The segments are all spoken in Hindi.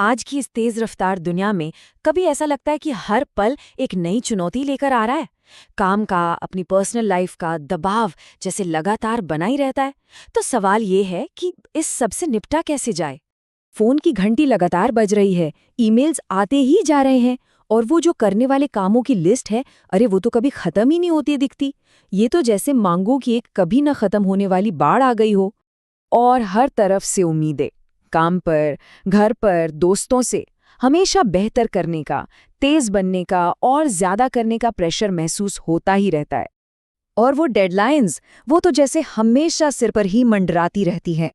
आज की इस तेज रफ्तार दुनिया में कभी ऐसा लगता है कि हर पल एक नई चुनौती लेकर आ रहा है। काम का, अपनी पर्सनल लाइफ का दबाव जैसे लगातार बना ही रहता है। तो सवाल ये है कि इस सब से निपटा कैसे जाए। फोन की घंटी लगातार बज रही है, ईमेल्स आते ही जा रहे हैं, और वो जो करने वाले कामों की लिस्ट है, अरे वो तो कभी खत्म ही नहीं होती दिखती। ये तो जैसे मांगों की एक कभी न खत्म होने वाली बाढ़ आ गई हो। और हर तरफ से उम्मीदें, काम पर, घर पर, दोस्तों से हमेशा बेहतर करने का, तेज बनने का और ज्यादा करने का प्रेशर महसूस होता ही रहता है। और वो डेडलाइंस, वो तो जैसे हमेशा सिर पर ही मंडराती रहती हैं।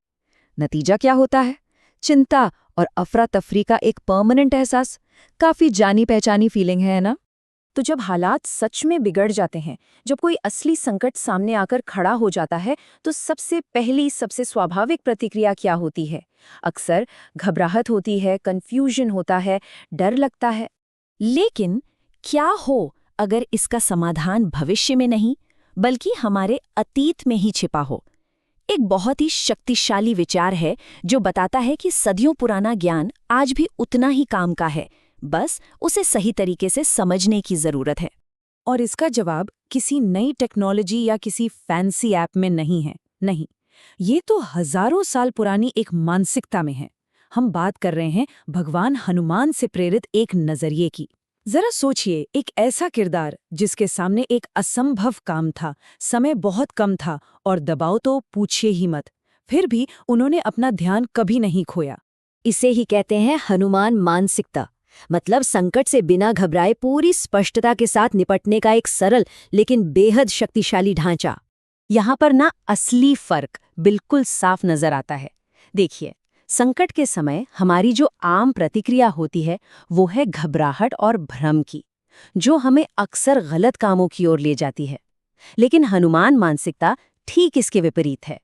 नतीजा क्या होता है? चिंता और अफरा तफरी का एक परमानेंट एहसास। काफी जानी पहचानी फीलिंग है ना? तो जब हालात सच में बिगड़ जाते हैं, जब कोई असली संकट सामने आकर खड़ा हो जाता है, तो सबसे पहली, सबसे स्वाभाविक प्रतिक्रिया क्या होती है? अक्सर घबराहट होती है, कंफ्यूजन होता है, डर लगता है। लेकिन क्या हो अगर इसका समाधान भविष्य में नहीं, बल्कि हमारे अतीत में ही छिपा हो? एक बहुत ही शक्तिशाली विचार है जो बताता है कि सदियों पुराना ज्ञान आज भी उतना ही काम का है, बस उसे सही तरीके से समझने की जरूरत है। और इसका जवाब किसी नई टेक्नोलॉजी या किसी फैंसी ऐप में नहीं है। नहीं, ये तो हजारों साल पुरानी एक मानसिकता में है। हम बात कर रहे हैं भगवान हनुमान से प्रेरित एक नजरिए की। जरा सोचिए, एक ऐसा किरदार जिसके सामने एक असंभव काम था, समय बहुत कम था और दबाव तो पूछिए ही मत। फिर भी उन्होंने अपना ध्यान कभी नहीं खोया। इसे ही कहते हैं हनुमान मानसिकता। मतलब संकट से बिना घबराए पूरी स्पष्टता के साथ निपटने का एक सरल लेकिन बेहद शक्तिशाली ढांचा। यहाँ पर ना असली फर्क बिल्कुल साफ नजर आता है। देखिए, संकट के समय हमारी जो आम प्रतिक्रिया होती है वो है घबराहट और भ्रम की, जो हमें अक्सर गलत कामों की ओर ले जाती है। लेकिन हनुमान मानसिकता ठीक इसके विपरीत है।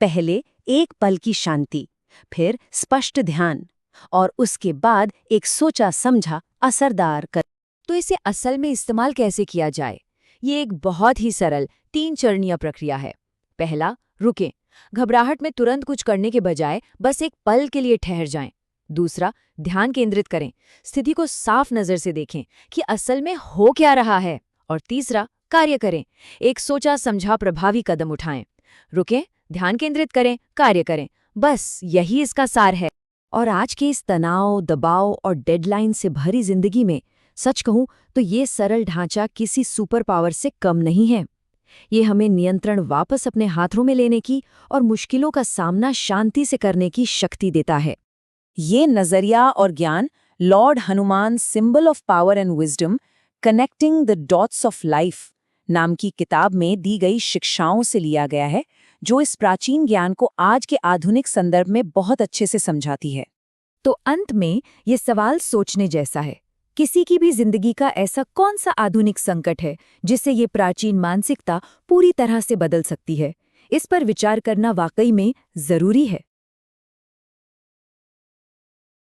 पहले एक पल की शांति, फिर स्पष्ट ध्यान, और उसके बाद एक सोचा समझा असरदार कर। तो इसे असल में इस्तेमाल कैसे किया जाए? ये एक बहुत ही सरल 3 चरणीय प्रक्रिया है। पहला, रुकें। घबराहट में तुरंत कुछ करने के बजाय बस एक पल के लिए ठहर जाएं। दूसरा, ध्यान केंद्रित करें। स्थिति को साफ नजर से देखें कि असल में हो क्या रहा है। और तीसरा, कार्य करें। एक सोचा समझा प्रभावी कदम उठाएं। रुकें, ध्यान केंद्रित करें, कार्य करें। बस यही इसका सार है। और आज के इस तनाव, दबाव और डेडलाइन से भरी जिंदगी में सच कहूं तो ये सरल ढांचा किसी सुपर पावर से कम नहीं है। ये हमें नियंत्रण वापस अपने हाथों में लेने की और मुश्किलों का सामना शांति से करने की शक्ति देता है। ये नजरिया और ज्ञान Lord Hanuman symbol of power and wisdom, connecting the dots of life नाम की किताब में दी गई शिक्षाओं से लिया गया है, जो इस प्राचीन ज्ञान को आज के आधुनिक संदर्भ में बहुत अच्छे से समझाती है। तो अंत में ये सवाल सोचने जैसा है, किसी की भी जिंदगी का ऐसा कौन सा आधुनिक संकट है जिससे ये प्राचीन मानसिकता पूरी तरह से बदल सकती है? इस पर विचार करना वाकई में जरूरी है।